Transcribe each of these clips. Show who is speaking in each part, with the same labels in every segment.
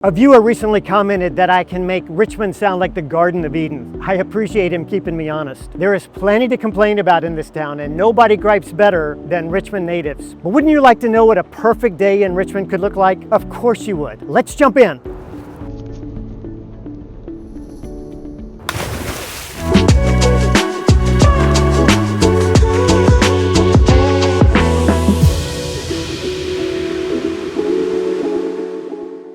Speaker 1: A viewer recently commented that I can make Richmond sound like the Garden of Eden. I appreciate him keeping me honest. There is plenty to complain about in this town, and nobody gripes better than Richmond natives. But wouldn't you like to know what a perfect day in Richmond could look like? Of course you would. Let's jump in.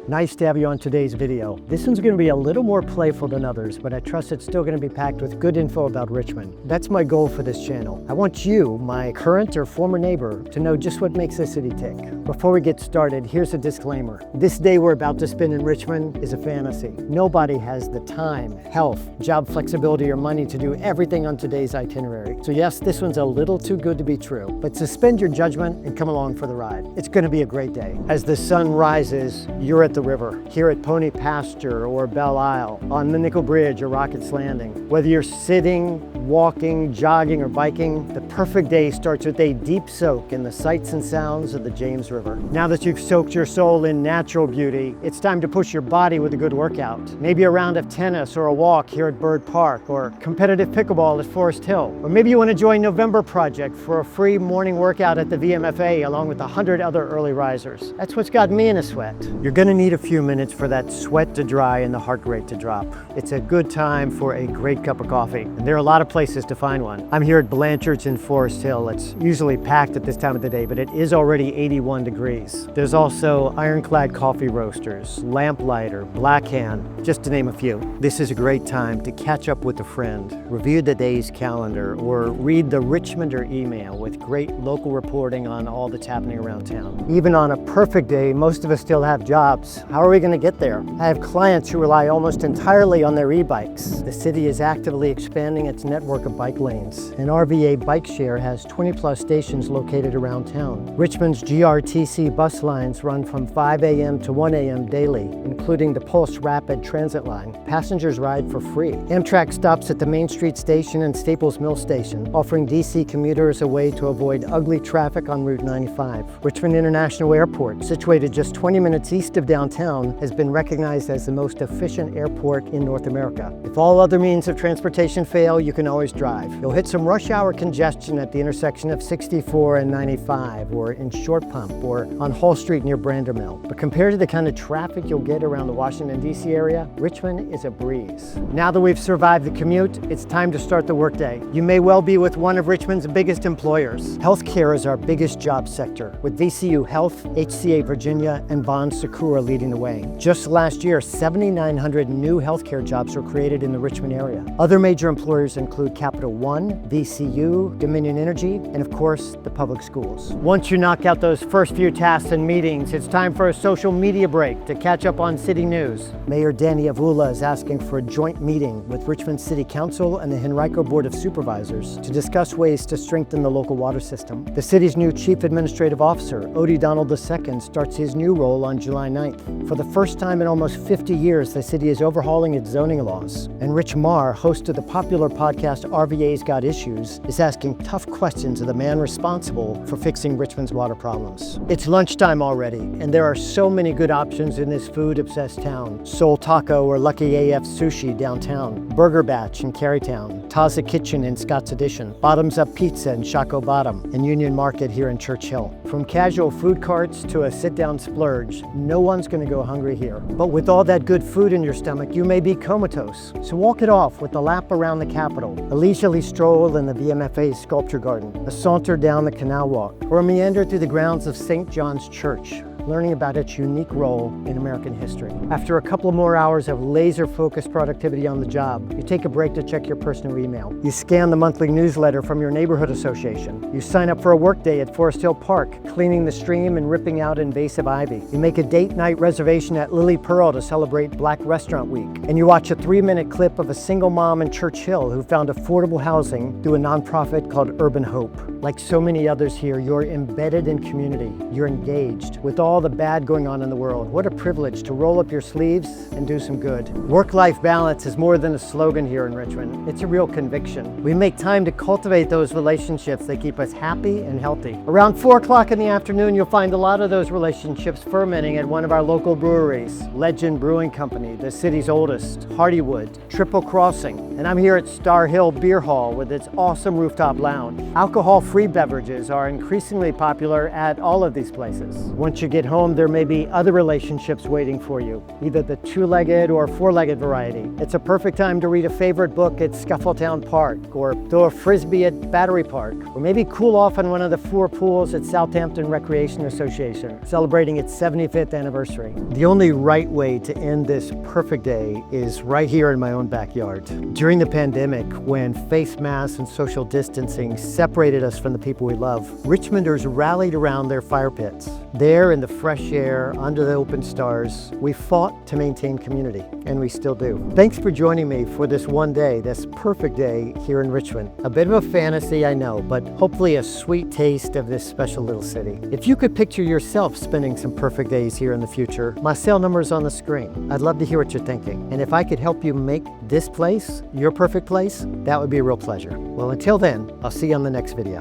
Speaker 1: Nice to have you on today's video. This one's going to be a little more playful than others, but I trust it's still going to be packed with good info about Richmond. That's my goal for this channel. I want you, my current or former neighbor, to know just what makes the city tick. Before we get started, here's a disclaimer. This day we're about to spend in Richmond is a fantasy. Nobody has the time, health, job flexibility, or money to do everything on today's itinerary. So yes, this one's a little too good to be true, but suspend your judgment and come along for the ride. It's going to be a great day. As the sun rises, you're at the river, here at Pony Pasture or Belle Isle, on the Nickel Bridge or Rockets Landing. Whether you're sitting, walking, jogging, or biking, the perfect day starts with a deep soak in the sights and sounds of the James River. Now that you've soaked your soul in natural beauty, it's time to push your body with a good workout. Maybe a round of tennis or a walk here at Bird Park, or competitive pickleball at Forest Hill. Or maybe you want to join November Project for a free morning workout at the VMFA along with 100 other early risers. That's what's got me in a sweat. You're going to need a few minutes for that sweat to dry and the heart rate to drop. It's a good time for a great cup of coffee, and there are a lot of places to find one. I'm here at Blanchard's in Forest Hill. It's usually packed at this time of the day, but it is already 81 degrees. There's also Ironclad Coffee Roasters, Lamplighter, Blackhand, just to name a few. This is a great time to catch up with a friend, review the day's calendar, or read the Richmonder email with great local reporting on all that's happening around town. Even on a perfect day, most of us still have jobs. How are we going to get there? I have clients who rely almost entirely on their e-bikes. The city is actively expanding its network of bike lanes, and RVA Bike Share has 20+ stations located around town. Richmond's GRTC bus lines run from 5 a.m. to 1 a.m. daily, including the Pulse Rapid Transit line. Passengers ride for free. Amtrak stops at the Main Street Station and Staples Mill Station, offering DC commuters a way to avoid ugly traffic on Route 95. Richmond International Airport, situated just 20 minutes east of downtown, has been recognized as the most efficient airport in North America. If all other means of transportation fail, you can always drive. You'll hit some rush hour congestion at the intersection of 64 and 95, or in Short Pump, or on Hall Street near Brandermill. But compared to the kind of traffic you'll get around the Washington, D.C. area, Richmond is a breeze. Now that we've survived the commute, it's time to start the workday. You may well be with one of Richmond's biggest employers. Healthcare is our biggest job sector, with VCU Health, HCA Virginia, and Bon Secours leading the way. Just last year, 7,900 new healthcare jobs were created in the Richmond area. Other major employers include Capital One, VCU, Dominion Energy, and of course, the public schools. Once you knock out those first few tasks and meetings, it's time for a social media break to catch up on city news. Mayor Danny Avula is asking for a joint meeting with Richmond City Council and the Henrico Board of Supervisors to discuss ways to strengthen the local water system. The city's new Chief Administrative Officer, Odie Donald II, starts his new role on July 9th. For the first time in almost 50 years, the city is overhauling its zoning laws. And Rich Marr, host of the popular podcast RVA's Got Issues, is asking tough questions of the man responsible for fixing Richmond's water problems. It's lunchtime already, and there are so many good options in this food-obsessed town. Soul Taco or Lucky AF Sushi downtown, Burger Batch in Carytown, Taza Kitchen in Scott's Addition, Bottoms Up Pizza in Shockoe Bottom, and Union Market here in Church Hill. From casual food carts to a sit-down splurge, no one's going to go hungry here. But with all that good food in your stomach, you may be comatose. So walk it off with a lap around the Capitol, a leisurely stroll in the VMFA's Sculpture Garden, a saunter down the Canal Walk, or a meander through the grounds of St. John's Church, learning about its unique role in American history. After a couple more hours of laser-focused productivity on the job, you take a break to check your personal email. You scan the monthly newsletter from your neighborhood association. You sign up for a workday at Forest Hill Park, cleaning the stream and ripping out invasive ivy. You make a date night reservation at Lily Pearl to celebrate Black Restaurant Week. And you watch a 3-minute clip of a single mom in Church Hill who found affordable housing through a nonprofit called Urban Hope. Like so many others here, you're embedded in community. You're engaged. With all the bad going on in the world, what a privilege to roll up your sleeves and do some good. Work-life balance is more than a slogan here in Richmond. It's a real conviction. We make time to cultivate those relationships that keep us happy and healthy. Around 4 o'clock in the afternoon, you'll find a lot of those relationships fermenting at one of our local breweries. Legend Brewing Company, the city's oldest, Hardywood, Triple Crossing, and I'm here at Star Hill Beer Hall with its awesome rooftop lounge. Alcohol-free beverages are increasingly popular at all of these places. Once you get home, there may be other relationships waiting for you, either the two-legged or four-legged variety. It's a perfect time to read a favorite book at Scuffletown Park, or throw a frisbee at Battery Park, or maybe cool off on one of the 4 pools at Southampton Recreation Association, celebrating its 75th anniversary. The only right way to end this perfect day is right here in my own backyard. During the pandemic, when face masks and social distancing separated us from the people we love, Richmonders rallied around their fire pits. There in the fresh air, under the open stars, we fought to maintain community, and we still do. Thanks for joining me for this one day, this perfect day here in Richmond. A bit of a fantasy, I know, but hopefully a sweet taste of this special little city. If you could picture yourself spending some perfect days here in the future, my cell number is on the screen. I'd love to hear what you're thinking. And if I could help you make this place your perfect place, that would be a real pleasure. Well, until then, I'll see you on the next video.